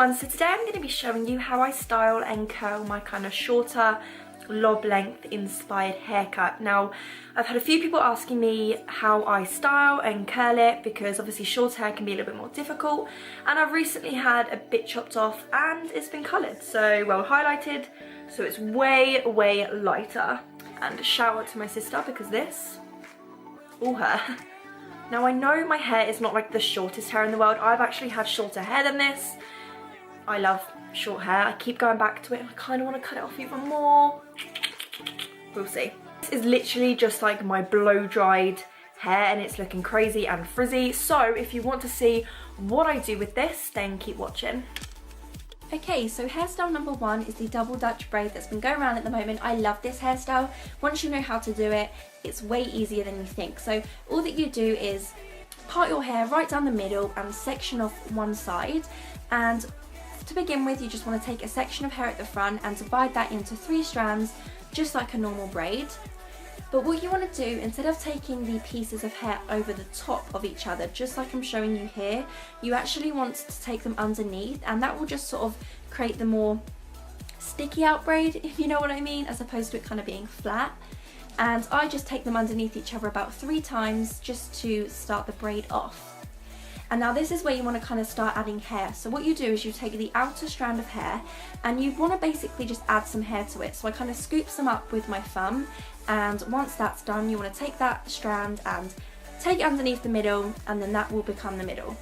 everyone, so today I'm going to be showing you how I style and curl my kind of shorter lob length inspired haircut. Now I've had a few people asking me how I style and curl it because obviously short hair can be a little bit more difficult, and I've recently had a bit chopped off and it's been coloured, so well highlighted, so it's way lighter. And shout out to my sister because this, all her. Now I know my hair is not like the shortest hair in the world. I've actually had shorter hair than this. I love short hair. I keep going back to it and I kind of want to cut it off even more. We'll see. This is literally just like my blow dried hair and it's looking crazy and frizzy. So if you want to see what I do with this, then keep watching. Okay, so hairstyle number one is the double Dutch braid that's been going around at the moment. I love this hairstyle. Once you know how to do it, it's way easier than you think. So all that you do is part your hair right down the middle and section off one side. And to begin with, you just want to take a section of hair at the front and divide that into 3 strands, just like a normal braid. But what you want to do, instead of taking the pieces of hair over the top of each other, just like I'm showing you here, you actually want to take them underneath, and that will just sort of create the more sticky out braid, if you know what I mean, as opposed to it kind of being flat. And I just take them underneath each other about 3 times just to start the braid off. And now this is where you want to kind of start adding hair. So what you do is you take the outer strand of hair and you want to basically just add some hair to it. So I kind of scoop some up with my thumb, and once that's done you want to take that strand and take it underneath the middle, and then that will become the middle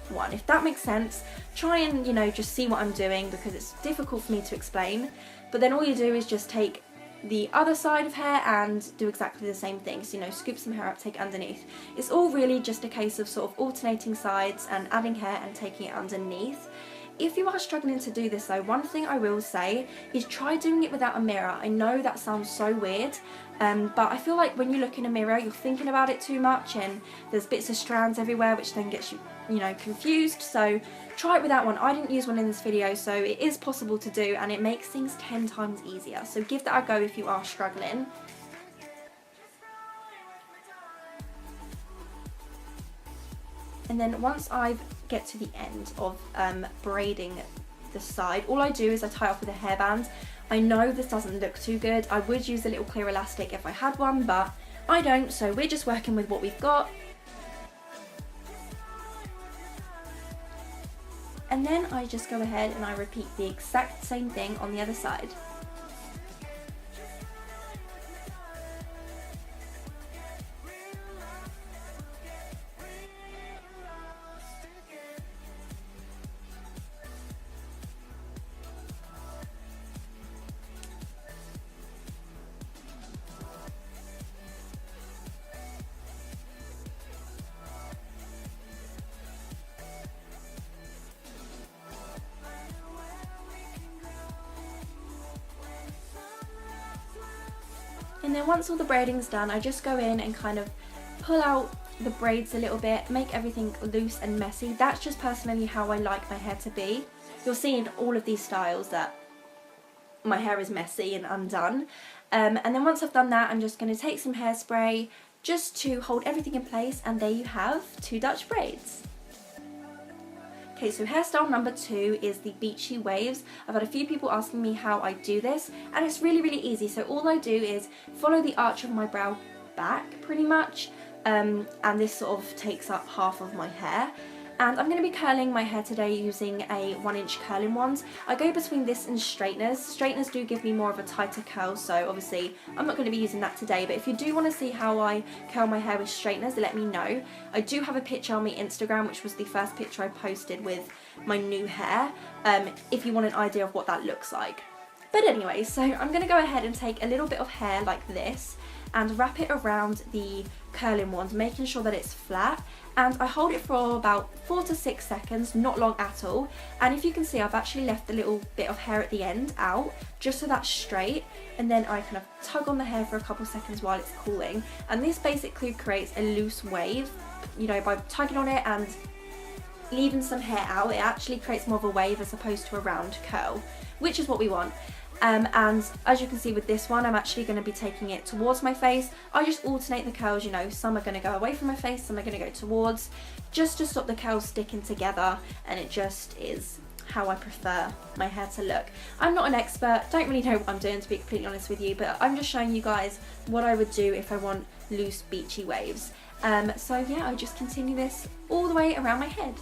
one. If that makes sense, try and, you know, just see what I'm doing because it's difficult for me to explain. But then all you do is just take the other side of hair and do exactly the same thing. So, you know, scoop some hair up, take it underneath. It's all really just a case of sort of alternating sides and adding hair and taking it underneath. If you are struggling to do this though, one thing I will say is try doing it without a mirror. I know that sounds so weird, but I feel like when you look in a mirror, you're thinking about it too much and there's bits of strands everywhere, which then gets you, you know, confused. So try it without one. I didn't use one in this video, so it is possible to do and it makes things 10 times easier. So give that a go if you are struggling. And then once I get to the end of braiding the side, all I do is I tie off with a hairband. I know this doesn't look too good. I would use a little clear elastic if I had one, but I don't, so we're just working with what we've got. And then I just go ahead and I repeat the exact same thing on the other side. And then once all the braiding's done, I just go in and kind of pull out the braids a little bit, make everything loose and messy. That's just personally how I like my hair to be. You'll see in all of these styles that my hair is messy and undone. And then once I've done that, I'm just going to take some hairspray just to hold everything in place, and there you have 2 Dutch braids. Okay, so hairstyle number 2 is the beachy waves. I've had a few people asking me how I do this, and it's really easy. So all I do is follow the arch of my brow back pretty much, and this sort of takes up half of my hair. And I'm going to be curling my hair today using a 1-inch curling wand. I go between this and straighteners. Straighteners do give me more of a tighter curl, so obviously I'm not going to be using that today. But if you do want to see how I curl my hair with straighteners, let me know. I do have a picture on my Instagram, which was the first picture I posted with my new hair, if you want an idea of what that looks like. But anyway, so I'm going to go ahead and take a little bit of hair like this and wrap it around the curling wand, making sure that it's flat, and I hold it for about 4 to 6 seconds, not long at all. And if you can see, I've actually left a little bit of hair at the end out, just so that's straight, and then I kind of tug on the hair for a couple seconds while it's cooling, and this basically creates a loose wave. You know, by tugging on it and leaving some hair out, it actually creates more of a wave as opposed to a round curl, which is what we want. And as you can see with this one, I'm actually going to be taking it towards my face. I just alternate the curls, you know, some are going to go away from my face, some are going to go towards, just to stop the curls sticking together, and it just is how I prefer my hair to look. I'm not an expert, don't really know what I'm doing to be completely honest with you, but I'm just showing you guys what I would do if I want loose beachy waves. So yeah, I just continue this all the way around my head.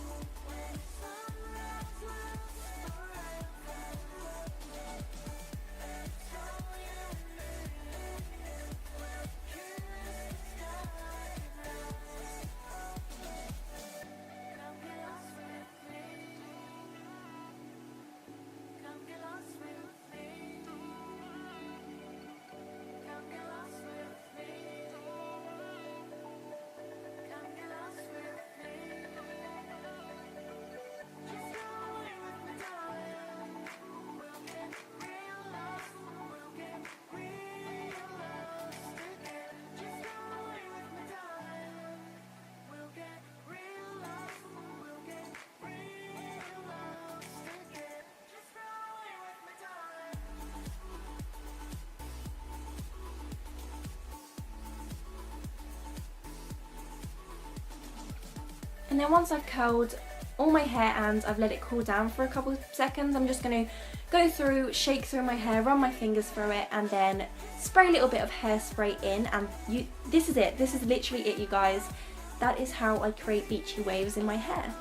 And then once I've curled all my hair and I've let it cool down for a couple of seconds, I'm just going to go through, shake through my hair, run my fingers through it, and then spray a little bit of hairspray in. And this is it. This is literally it, you guys. That is how I create beachy waves in my hair.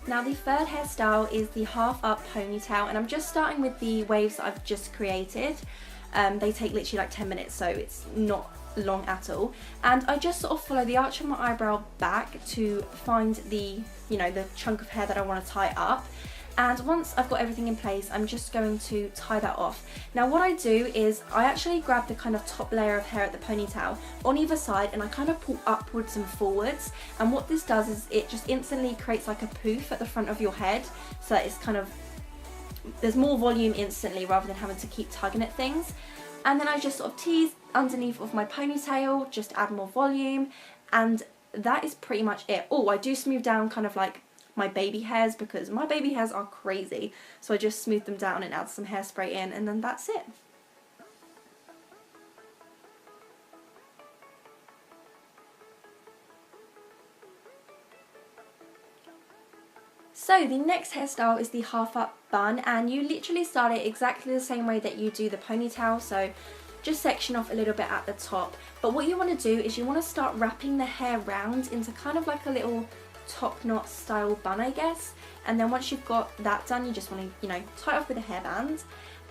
Now the third hairstyle is the half up ponytail, and I'm just starting with the waves that I've just created. They take literally like 10 minutes, so it's not long at all. And I just sort of follow the arch of my eyebrow back to find the, you know, the chunk of hair that I want to tie up. And once I've got everything in place, I'm just going to tie that off. Now what I do is I actually grab the kind of top layer of hair at the ponytail on either side, and I kind of pull upwards and forwards. And what this does is it just instantly creates like a poof at the front of your head, so that it's kind of, there's more volume instantly rather than having to keep tugging at things. And then I just sort of tease underneath of my ponytail, just add more volume, and that is pretty much it. Oh, I do smooth down kind of like my baby hairs, because my baby hairs are crazy, so I just smooth them down and add some hairspray in, and then that's it. So the next hairstyle is the half up bun, and you literally start it exactly the same way that you do the ponytail, so just section off a little bit at the top. But what you want to do is you want to start wrapping the hair round into kind of like a little top knot style bun, I guess. And then once you've got that done, you just want to, you know, tie it off with a hairband.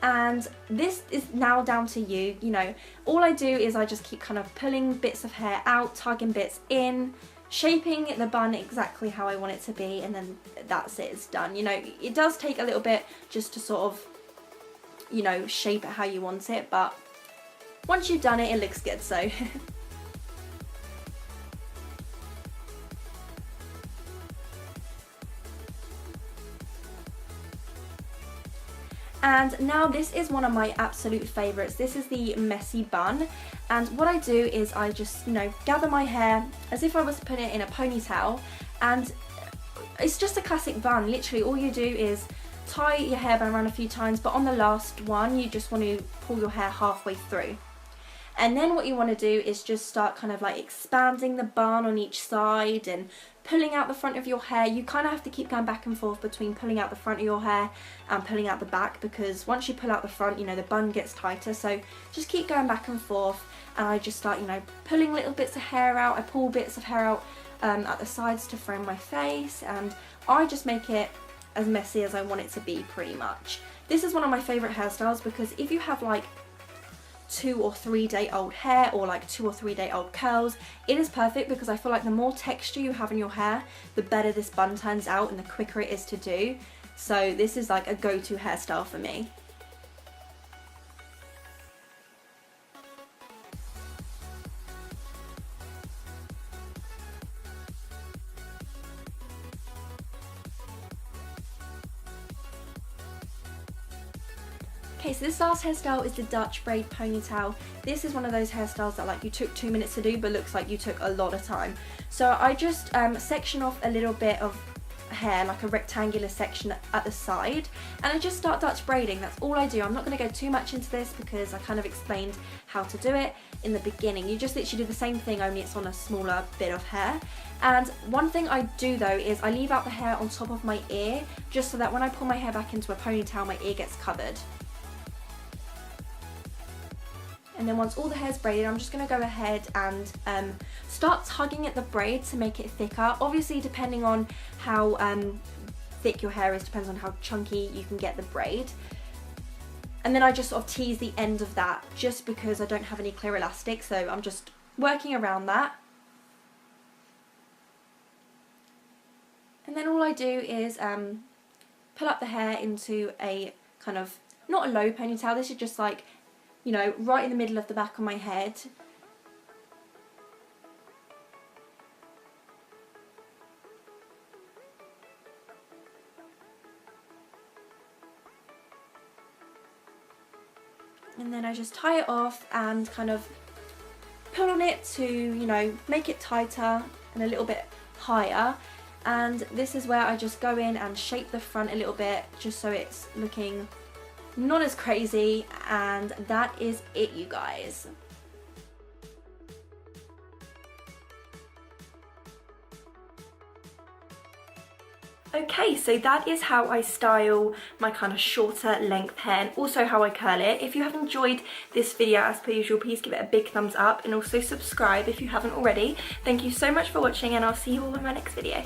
And this is now down to you. You know, all I do is I just keep kind of pulling bits of hair out, tugging bits in, shaping the bun exactly how I want it to be, and then that's it, it's done. You know, it does take a little bit just to sort of, you know, shape it how you want it, but once you've done it, it looks good, so. And now this is one of my absolute favourites. This is the messy bun, and what I do is I just, you know, gather my hair as if I was putting it in a ponytail, and it's just a classic bun. Literally all you do is tie your hairband around a few times, but on the last one you just want to pull your hair halfway through. And then what you want to do is just start kind of like expanding the bun on each side and pulling out the front of your hair. You kind of have to keep going back and forth between pulling out the front of your hair and pulling out the back, because once you pull out the front, you know, the bun gets tighter. So just keep going back and forth, and I just start, you know, pulling little bits of hair out. I pull bits of hair out at the sides to frame my face, and I just make it as messy as I want it to be, pretty much. This is one of my favourite hairstyles, because if you have like 2 or 3 day old hair, or like 2 or 3 day old curls, it is perfect, because I feel like the more texture you have in your hair, the better this bun turns out and the quicker it is to do. So this is like a go-to hairstyle for me. Okay, so this last hairstyle is the Dutch braid ponytail. This is one of those hairstyles that like you took 2 minutes to do, but looks like you took a lot of time. So I just section off a little bit of hair, like a rectangular section at the side, and I just start Dutch braiding. That's all I do. I'm not going to go too much into this because I kind of explained how to do it in the beginning. You just literally do the same thing, only it's on a smaller bit of hair. And one thing I do though is I leave out the hair on top of my ear, just so that when I pull my hair back into a ponytail, my ear gets covered. And then once all the hair's braided, I'm just going to go ahead and start tugging at the braid to make it thicker. Obviously, depending on how thick your hair is, depends on how chunky you can get the braid. And then I just sort of tease the end of that, just because I don't have any clear elastic, so I'm just working around that. And then all I do is pull up the hair into a kind of, not a low ponytail, this is just like, you know, right in the middle of the back of my head. And then I just tie it off and kind of pull on it to, you know, make it tighter and a little bit higher. And this is where I just go in and shape the front a little bit, just so it's looking not as crazy, and that is it, you guys. Okay, so that is how I style my kind of shorter length hair, and also how I curl it. If you have enjoyed this video, as per usual, please give it a big thumbs up and also subscribe if you haven't already. Thank you so much for watching, and I'll see you all in my next video.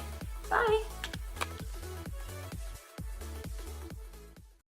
Bye!